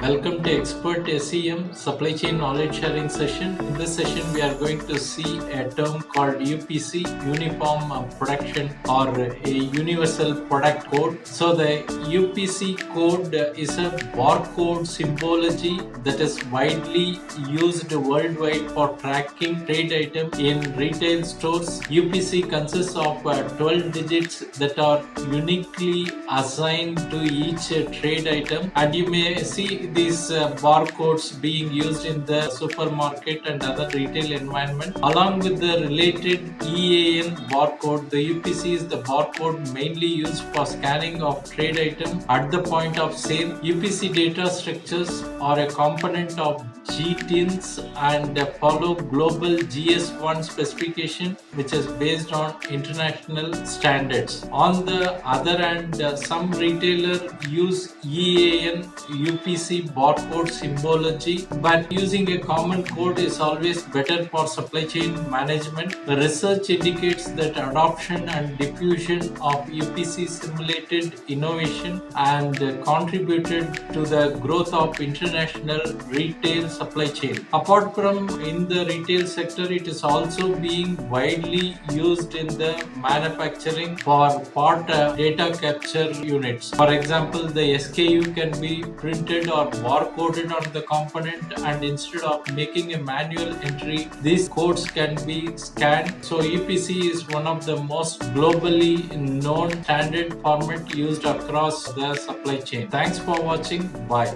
Welcome to Expert SEM Supply Chain Knowledge Sharing session. In this session, we are going to see a term called UPC, Uniform Production or a Universal Product Code. So the UPC code is a barcode symbology that is widely used worldwide for tracking trade items in retail stores. UPC consists of 12 digits that are uniquely assigned to each trade item, and you may see these barcodes being used in the supermarket and other retail environment. Along with the related EAN barcode, the UPC is the barcode mainly used for scanning of trade items at the point of sale. UPC data structures are a component of GTINs and follow global GS1 specification, which is based on international standards. On the other hand, some retailers use EAN UPC barcode symbology, but using a common code is always better for supply chain management. The research indicates that adoption and diffusion of UPC simulated innovation and contributed to the growth of international retail supply chain. Apart from in the retail sector, it is also being widely used in the manufacturing for part data capture units. For example, the SKU can be printed or barcoded on the component, and instead of making a manual entry, these codes can be scanned. So UPC is one of the most globally known standard format used across the supply chain. Thanks for watching. Bye.